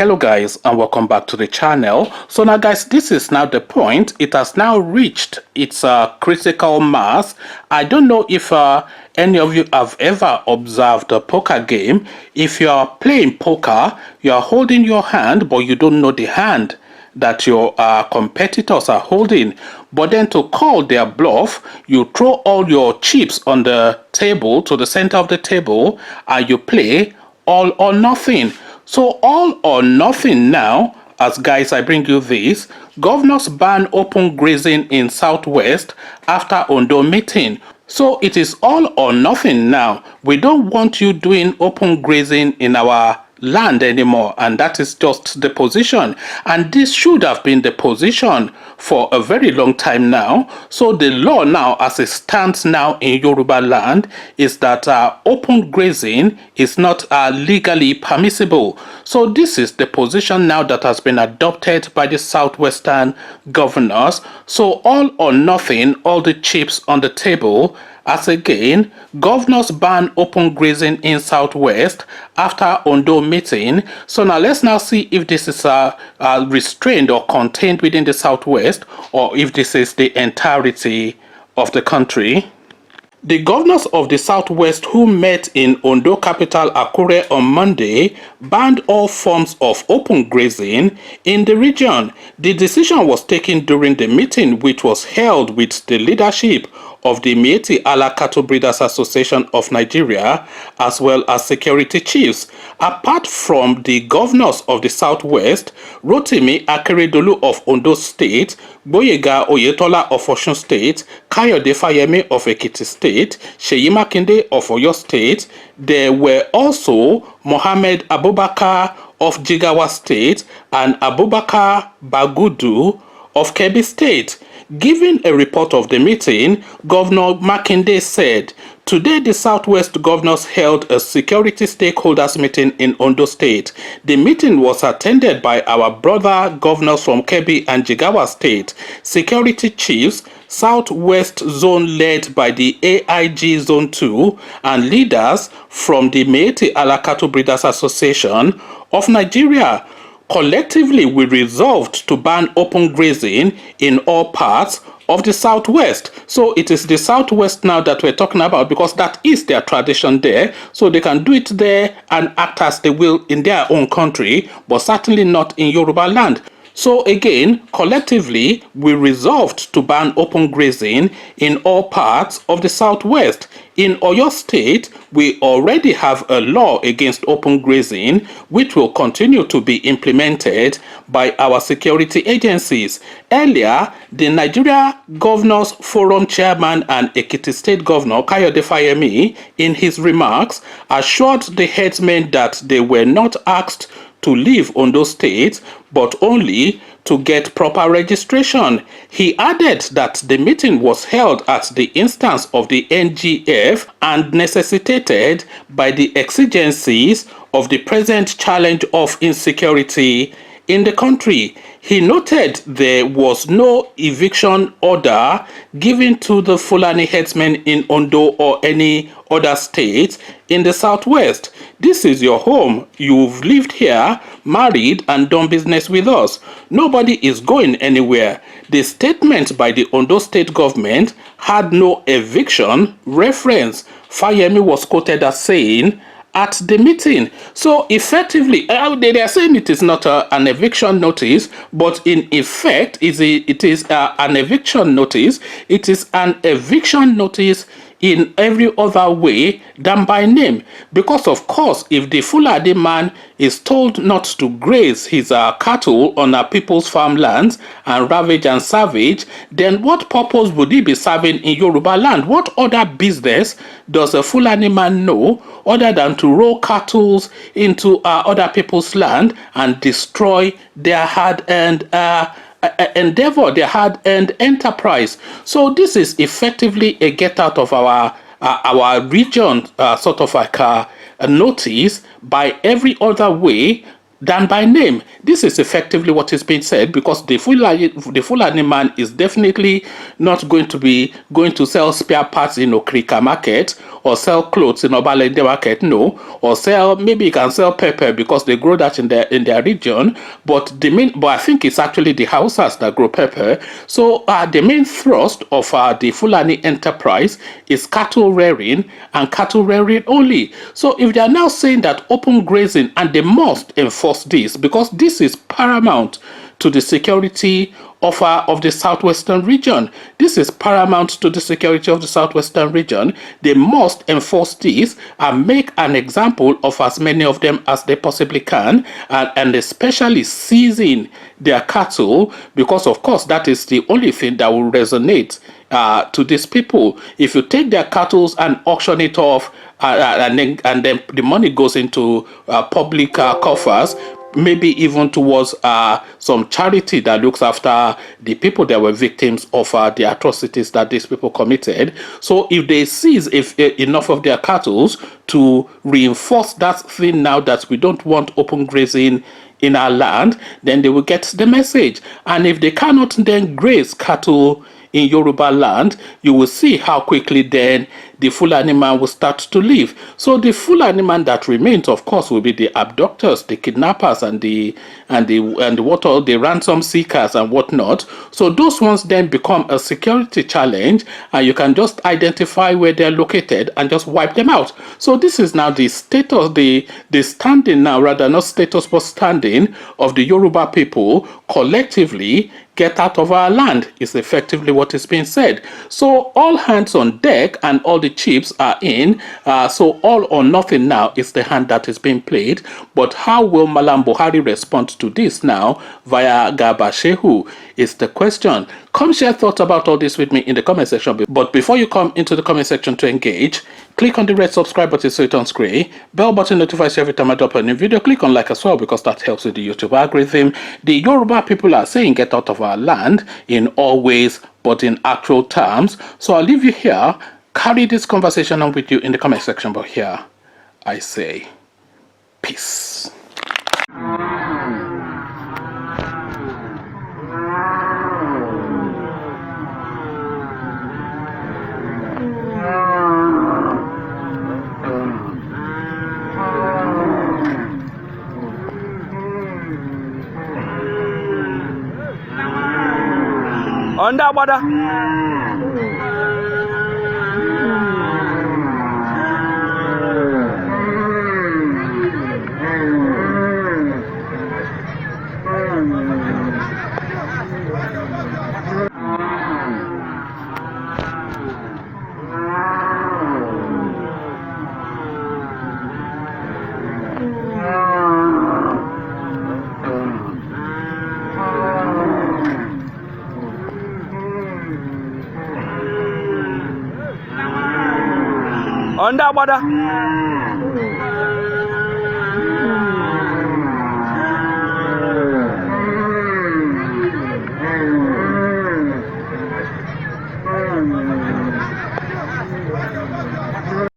Hello guys, and welcome back to the channel. So now guys, this is now the point. It has now reached its critical mass. I don't know if any of you have ever observed a poker game. If you are playing poker, you are holding your hand, but you don't know the hand that your competitors are holding. But then to call their bluff, you throw all your chips on the table to the center of the table and you play all or nothing. So all or nothing now, as guys I bring you this, governors ban open grazing in Southwest after Ondo meeting. So it is all or nothing now. We don't want you doing open grazing in our land anymore, and that is just the position, and this should have been the position for a very long time now. So the law now as it stands now in Yorubaland is that open grazing is not legally permissible. So this is the position now that has been adopted by the southwestern governors. So all or nothing, all the chips on the table. As again, governors ban open grazing in Southwest after Ondo meeting. So now let's now see if this is restrained or contained within the Southwest, or if this is the entirety of the country. The governors of the Southwest who met in Ondo capital Akure on Monday banned all forms of open grazing in the region. The decision was taken during the meeting, which was held with the leadership of the Mieti Ala Cattle Breeders Association of Nigeria, as well as security chiefs. Apart from the governors of the Southwest, Rotimi Akeredolu of Ondo State, Boyega Oyetola of Osun State, Kayode Fayemi of Ekiti State, Seyi Makinde of Oyo State, there were also Mohammed Abubakar of Jigawa State and Abubakar Bagudu of Kebbi State. Giving a report of the meeting, Governor Makinde said, "Today the Southwest governors held a security stakeholders meeting in Ondo State. The meeting was attended by our brother governors from Kebbi and Jigawa State, security chiefs, Southwest Zone led by the AIG Zone 2, and leaders from the Mieti Ala Cattle Breeders Association of Nigeria. Collectively, we resolved to ban open grazing in all parts of the Southwest." So it is the Southwest now that we're talking about, because that is their tradition there. So they can do it there and act as they will in their own country, but certainly not in Yorubaland. So again, collectively, we resolved to ban open grazing in all parts of the Southwest. In Oyo State, we already have a law against open grazing, which will continue to be implemented by our security agencies. Earlier, the Nigeria Governors Forum Chairman and Ekiti State Governor Kayode Fayemi, in his remarks, assured the headsmen that they were not asked to leave Ondo State, but only to get proper registration. He added that the meeting was held at the instance of the NGF and necessitated by the exigencies of the present challenge of insecurity in the country. He noted there was no eviction order given to the Fulani headsmen in Ondo or any other state in the Southwest. "This is your home. You've lived here, married, and done business with us. Nobody is going anywhere." The statement by the Ondo state government had no eviction reference. Fayemi was quoted as saying at the meeting. So effectively, they are saying it is not an eviction notice, but in effect, it is an eviction notice. It is an eviction notice in every other way than by name. Because of course, if the Fulani man is told not to graze his cattle on people's farmlands and ravage and savage, then what purpose would he be serving in Yoruba land? What other business does a Fulani man know other than to roll cattle into other people's land and destroy their hard-earned endeavor, their hard-earned enterprise? So this is effectively a get out of our region, sort of like a notice by every other way than by name. This is effectively what is being said, because the Fulani man is definitely not going to be going to sell spare parts in Okrika market, or sell clothes in Yorubaland market, no, or sell, maybe he can sell pepper because they grow that in their region, but I think it's actually the Hausas that grow pepper. So the main thrust of the Fulani enterprise is cattle rearing, and cattle rearing only. So if they are now saying that open grazing, and they must enforce this, because this is paramount to the security of the southwestern region. This is paramount to the security of the southwestern region. They must enforce this and make an example of as many of them as they possibly can, and especially seizing their cattle, because of course that is the only thing that will resonate to these people. If you take their cattle and auction it off, and then the money goes into public coffers, maybe even towards some charity that looks after the people that were victims of the atrocities that these people committed. So if they seize enough of their cattle to reinforce that thing now that we don't want open grazing in our land, then they will get the message. And if they cannot then graze cattle in Yoruba land, you will see how quickly then the Fulani man will start to leave. So the Fulani man that remains, of course, will be the abductors, the kidnappers, and the ransom seekers and whatnot. So those ones then become a security challenge, and you can just identify where they're located and just wipe them out. So this is now the status, the standing now, rather not status but standing of the Yoruba people collectively. Get out of our land is effectively what is being said. So all hands on deck and all the chips are in. So all or nothing now is the hand that is being played. But how will Malam Buhari respond to this now via Garba Shehu is the question. Come share thoughts about all this with me in the comment section. But before you come into the comment section to engage, click on the red subscribe button so it turns gray. Bell button notifies you every time I drop a new video. Click on like as well, because that helps with the YouTube algorithm. The Yoruba people are saying get out of our land in all ways, but in actual terms. So I'll leave you here. Carry this conversation on with you in the comment section. But here I say peace. Under border. Under border.